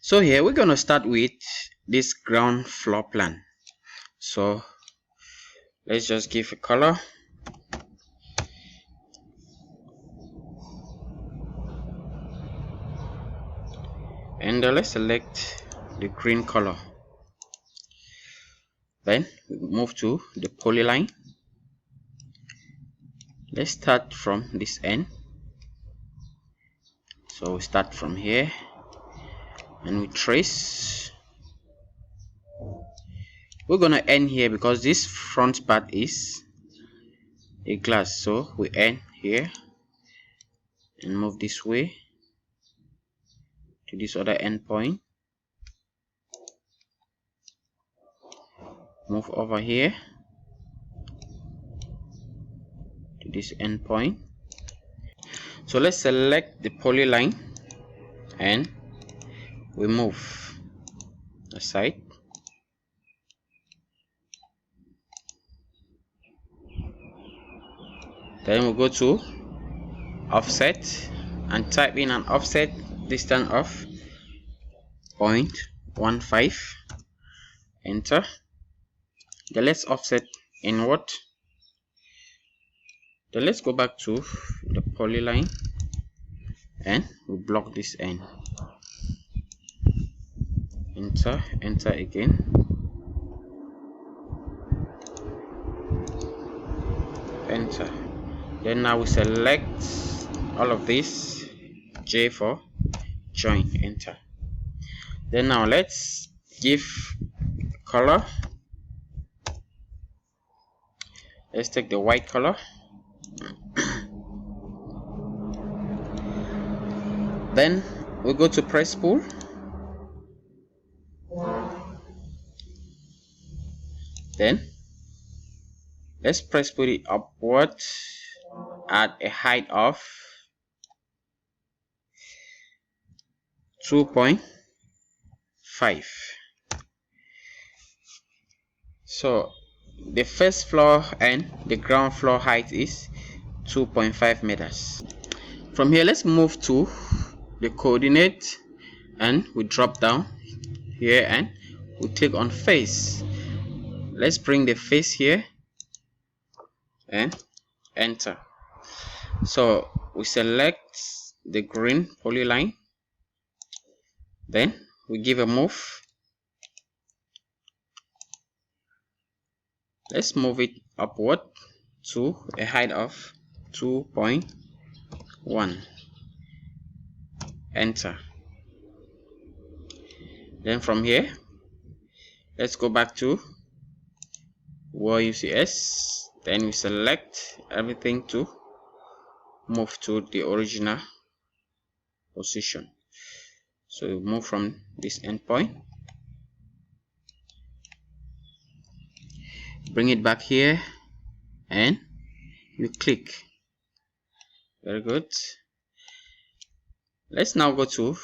So here we're going to start with this ground floor plan. So let's just give a color. And let's select the green color. Then we move to the polyline. Let's start from this end. So we start from here and we trace. We're gonna end here because this front part is a glass, so we end here and move this way to this other end point. Move over here to this end point. So let's select the polyline and we move aside. Then we'll go to offset and type in an offset distance of 0.15. Enter. Then let's offset inward. Then let's go back to the polyline and we block this end. Enter, enter again. Enter. Then now we select all of this, J for join, enter. Then now let's give color. Let's take the white color. Then we go to press pull. Then let's press pull it upward at a height of 2.5. So the first floor and the ground floor height is 2.5 meters. From here, let's move to the coordinate and we drop down here and we take on face. Let's bring the face here and enter. So we select the green polyline, then we give a move. Let's move it upward to a height of 2.1. Enter. Then from here, let's go back to where you see S. Then we select everything to move to the original position. So you move from this endpoint, bring it back here and you click. Very good. Let's now go to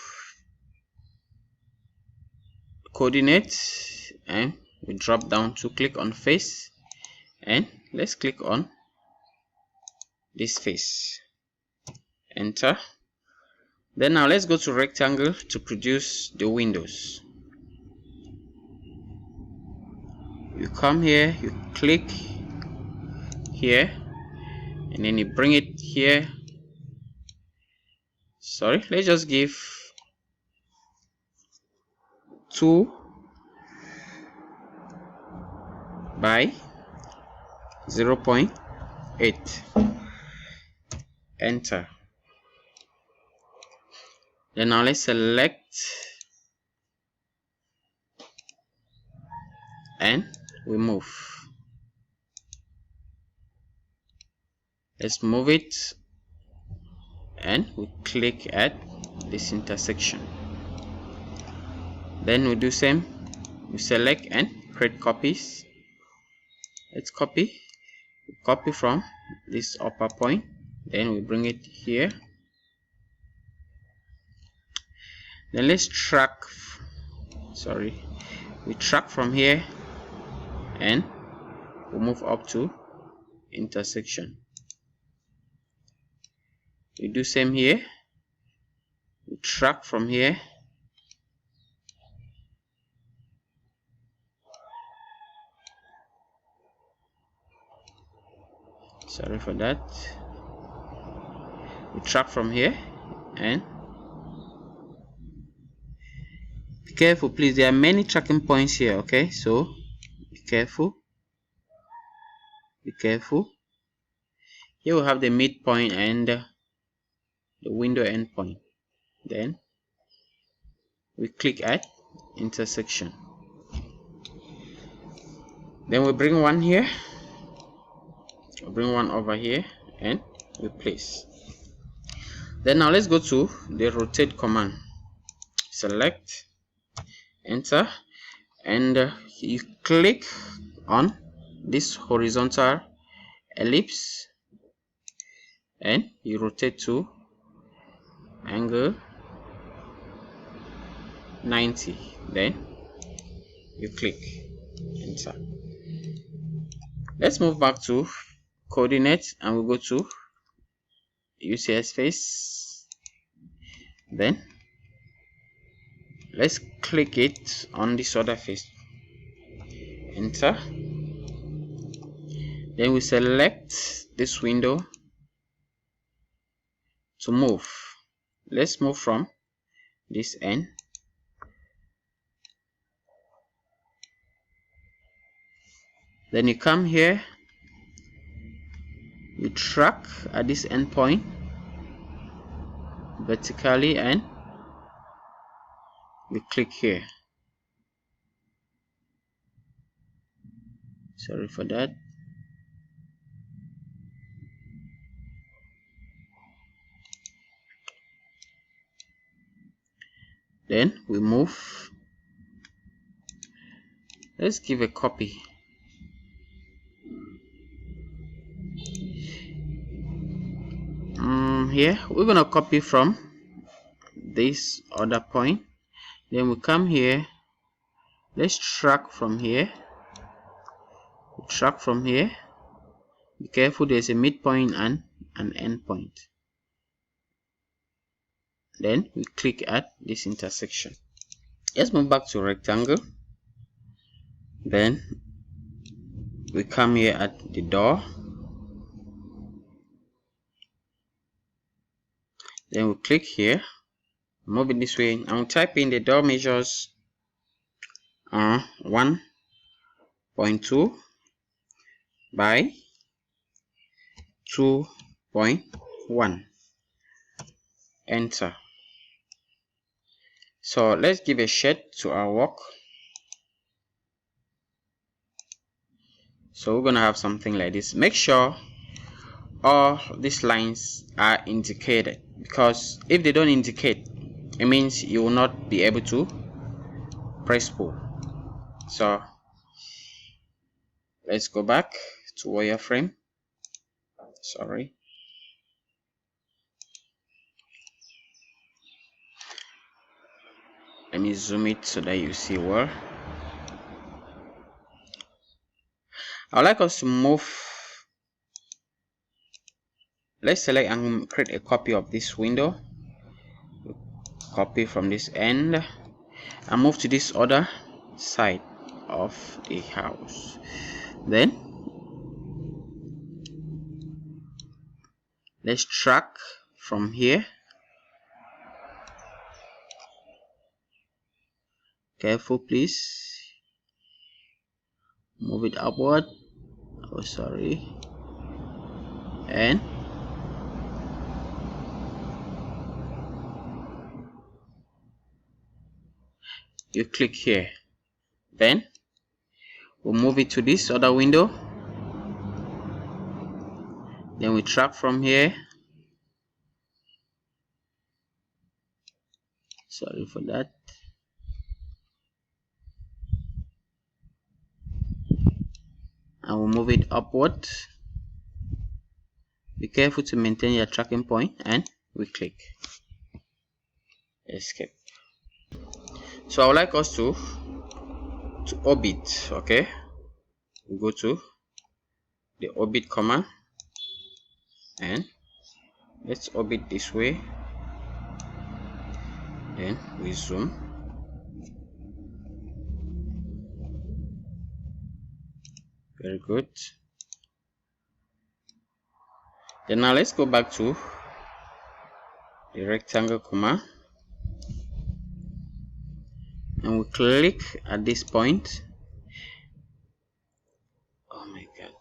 coordinate and we drop down to click on face and let's click on this face. Enter. Then now let's go to rectangle to produce the windows. You come here, you click here and then you bring it here. Sorry, let's just give 2 by 0.8. Enter. Then now let's select and we move. Let's move it and we click at this intersection. Then we do same. We select and create copies. Let's copy from this upper point, then we bring it here. Then let's track, we track from here and we move up to intersection. We do same here, we track from here sorry for that. We track from here and be careful, please. There are many tracking points here, okay? So be careful. Be careful. Here we have the midpoint and the window endpoint. Then we click at intersection. Then we bring one here. We bring one over here and we place. Then now let's go to the rotate command. Select, enter, and you click on this horizontal ellipse and you rotate to angle 90. Then you click enter. Let's move back to coordinates and we go to UCS face. Then let's click it on this other face, enter. Then we select this window to move. Let's move from this end. Then you come here, you track at this endpoint vertically and we click here. Sorry for that. Then we move. Let's give a copy. Here we're gonna copy from this other point. Then we come here. Let's track from here. Track from here. Be careful, there's a midpoint and an end point. Then we click at this intersection. Let's move back to rectangle. Then we come here at the door. Then we click here, move it this way, and we'll type in the door measures 1.2 by 2.1. Enter. So let's give a shade to our work. So we're gonna have something like this. Make sure all these lines are indicated, because if they don't indicate, it means you will not be able to press pull. So let's go back to wireframe. Sorry. Let me zoom it so that you see well. I would like us to move. Let's select and create a copy of this window. Copy from this end and move to this other side of the house. Then let's track from here. Careful, please. Move it upward. Oh, sorry. And you click here. Then we'll move it to this other window. Then we track from here. Sorry for that. And we'll move it upward. Be careful to maintain your tracking point, and we click escape. So I would like us to orbit. Okay, we go to the orbit command and let's orbit this way. Then we zoom. Very good. Then now let's go back to the rectangle comma and we click at this point. Oh my god,